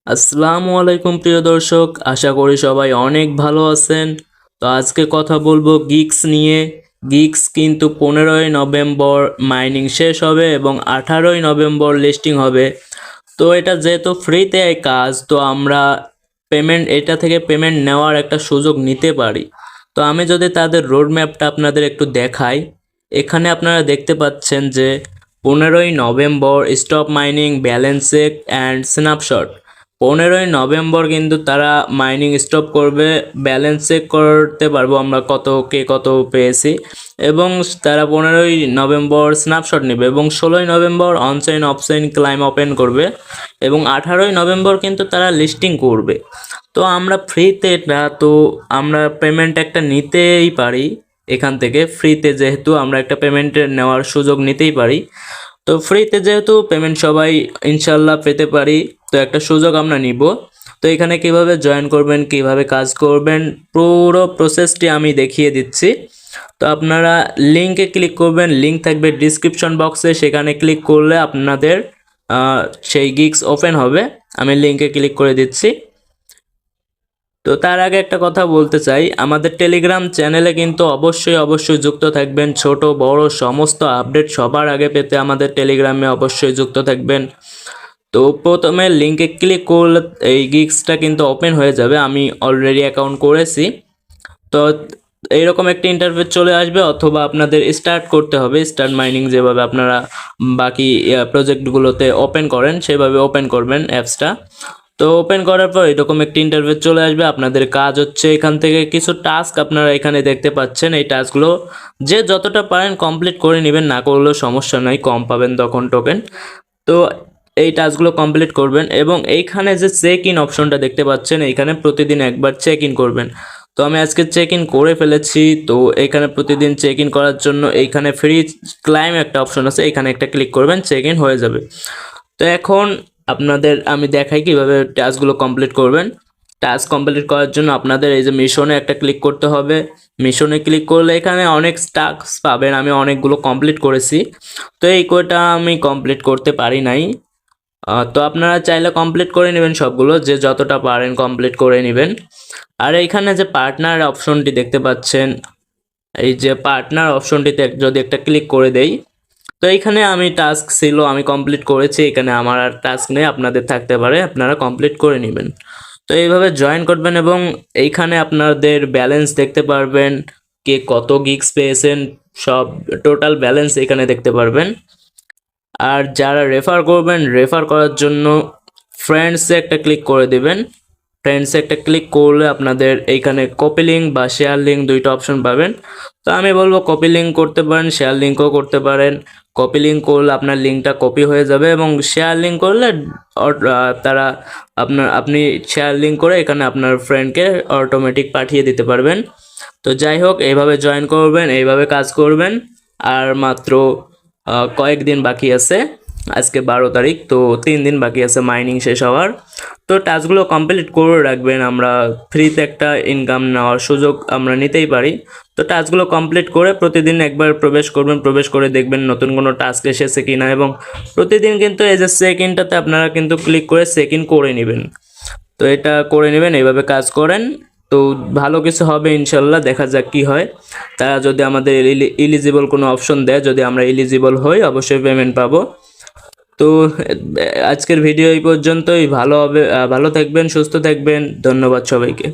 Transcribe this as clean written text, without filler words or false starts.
আসসালামু আলাইকুম প্রিয় দর্শক, আশা করি সবাই অনেক ভালো আছেন। তো আজকে কথা বলবো গিক্স নিয়ে। গিক্স কিন্তু 15ই নভেম্বর মাইনিং শেষ হবে এবং 18ই নভেম্বর লিস্টিং হবে। তো এটা যেহেতু ফ্রিতে কাজ, তো আমরা এটা থেকে পেমেন্ট নেওয়ার একটা সুযোগ নিতে পারি। তো আমি যদি তাদের রোড ম্যাপটা আপনাদের একটু দেখাই, এখানে আপনারা দেখতে পাচ্ছেন যে 15ই November stop mining, balance check and snapshot. 15ই নভেম্বর কিন্তু তারা মাইনিং স্টপ করবে, ব্যালেন্স চেক করতে পারবো আমরা কত পেয়েছি, এবং তারা 15ই নভেম্বর স্ন্যাপশট নেবে এবং 16ই নভেম্বর অনচাইন অফচাইন ক্লাইম ওপেন করবে এবং 18ই নভেম্বর কিন্তু তারা লিস্টিং করবে। তো আমরা ফ্রিতে এটা, তো আমরা পেমেন্ট একটা নিতেই পারি এখান থেকে। ফ্রিতে যেহেতু আমরা একটা পেমেন্টের নেওয়ার সুযোগ নিতেই পারি, তো ফ্রিতে যেহেতু পেমেন্ট সবাই ইনশাল্লাহ পেতে পারি, তো একটা সুযোগ আমরা নিব। তো এখানে কিভাবে জয়েন করবেন, কিভাবে কাজ করবেন, পুরো প্রসেসটি আমি দেখিয়ে দিচ্ছি। তো আপনারা লিঙ্কে ক্লিক করবেন, লিঙ্ক থাকবে ডিসক্রিপশন বক্সে, সেখানে ক্লিক করলে আপনাদের সেই গিগস ওপেন হবে। আমি লিঙ্কে ক্লিক করে দিচ্ছি। তো তার আগে একটা কথা বলতে চাই, আমাদের টেলিগ্রাম চ্যানেলে কিন্তু অবশ্যই যুক্ত থাকবেন। ছোট বড় সমস্ত আপডেট সবার আগে পেতে আমাদের টেলিগ্রামে অবশ্যই যুক্ত থাকবেন। তো প্রথমে লিঙ্কে ক্লিক করলে এই গিগসটা কিন্তু ওপেন হয়ে যাবে। আমি অলরেডি অ্যাকাউন্ট করেছি। তো এইরকম একটা ইন্টারফেস চলে আসবে, অথবা আপনাদের স্টার্ট করতে হবে। স্টার্ট মাইনিং যেভাবে আপনারা বাকি প্রজেক্টগুলোতে ওপেন করেন সেভাবে ওপেন করবেন অ্যাপসটা। তো ওপেন করার পর এরকম একটা ইন্টারফেস চলে আসবে। আপনাদের কাজ হচ্ছে এখান থেকে কিছু টাস্ক আপনারা এখানে দেখতে পাচ্ছেন। এই টাস্কগুলো যে যতটা পারেন কমপ্লিট করে নেবেন, না করলেও সমস্যা নাই, কম পাবেন তখন টোকেন। তো এই টাস্কগুলো কমপ্লিট করবেন এবং এইখানে যে চেক ইন অপশনটা দেখতে পাচ্ছেন, এইখানে প্রতিদিন একবার চেক ইন করবেন। তো আমি আজকে চেক ইন করে ফেলেছি। তো এখানে প্রতিদিন চেক ইন করার জন্য এইখানে ফ্রি ক্লাইম একটা অপশন আছে, এখানে একটা ক্লিক করবেন, চেক ইন হয়ে যাবে। তো এখন আপনাদের আমি দেখাই কিভাবে টাস্কগুলো কমপ্লিট করবেন। টাস্ক কমপ্লিট করার জন্য আপনাদের এই যে মিশনে একটা ক্লিক করতে হবে। মিশনে ক্লিক করলে এখানে অনেক টাস্ক পাবেন। আমি অনেকগুলো কমপ্লিট করেছি, তো এই কয়টা আমি কমপ্লিট করতে পারি নাই। তো আপনারা চাইলে কমপ্লিট করে নেবেন সবগুলো, যে যতটা পারেন কমপ্লিট করে নেবেন। আর এইখানে যে পার্টনার অপশনটি দেখতে পাচ্ছেন, এই যে পার্টনার অপশনটিতে যদি একটা ক্লিক করে দেই, তো এইখানে আমি টাস্ক ছিল আমি কমপ্লিট করেছি, এখানে আমার আর টাস্ক নেই, আপনাদের থাকতে পারে, আপনারা কমপ্লিট করে নেবেন। তো এইভাবে জয়েন করবেন এবং এইখানে আপনাদের ব্যালেন্স দেখতে পারবেন, কে কত গিগস পেয়েছেন, সব টোটাল ব্যালেন্স এখানে দেখতে পারবেন। আর যারা রেফার করবেন, রেফার করার জন্য ফ্রেন্ডসে একটা ক্লিক করে দিবেন। ফ্রেন্ডসে একটা ক্লিক করলে আপনাদের এইখানে কপি লিঙ্ক বা শেয়ার লিঙ্ক দুইটা অপশন পাবেন। তো আমি বলবো কপি লিঙ্ক করতে পারেন, শেয়ার লিঙ্কও করতে পারেন। কপি লিঙ্ক করলে আপনার লিঙ্কটা কপি হয়ে যাবে এবং শেয়ার লিঙ্ক করলে তারা আপনি শেয়ার লিঙ্ক করে এখানে আপনার ফ্রেন্ডকে অটোমেটিক পাঠিয়ে দিতে পারবেন। তো যাই হোক, এইভাবে জয়েন করবেন, এইভাবে কাজ করবেন। আর মাত্র কয়েকদিন বাকি আছে, আজকে 12 তারিখ, তো 3 দিন বাকি আছে মাইনিং শেষ হওয়ার। তো টাস্কগুলো কমপ্লিট করে রাখবেন, আমরা ফ্রিতে একটা ইনকাম নেওয়ার সুযোগ আমরা নিতেই পারি। তো টাস্কগুলো কমপ্লিট করে প্রতিদিন একবার প্রবেশ করবেন, প্রবেশ করে দেখবেন নতুন কোনো টাস্ক এসেছে কি না, এবং প্রতিদিন কিন্তু এই যে চেক ইনটাতে আপনারা কিন্তু ক্লিক করে চেক ইন করে নেবেন। তো এটা করে নেবেন, এইভাবে কাজ করেন, তো ভালো কিছু হবে ইনশাল্লাহ। দেখা যাক কি হয়। তারা যদি আমাদের ইলিজিবল কোনো অপশন দেয়, যদি আমরা ইলিজিবল হই অবশ্যই পেমেন্ট পাবো। তো আজকের ভিডিও এই পর্যন্তই। ভালো হবে, ভালো থাকবেন, সুস্থ থাকবেন। ধন্যবাদ সবাইকে।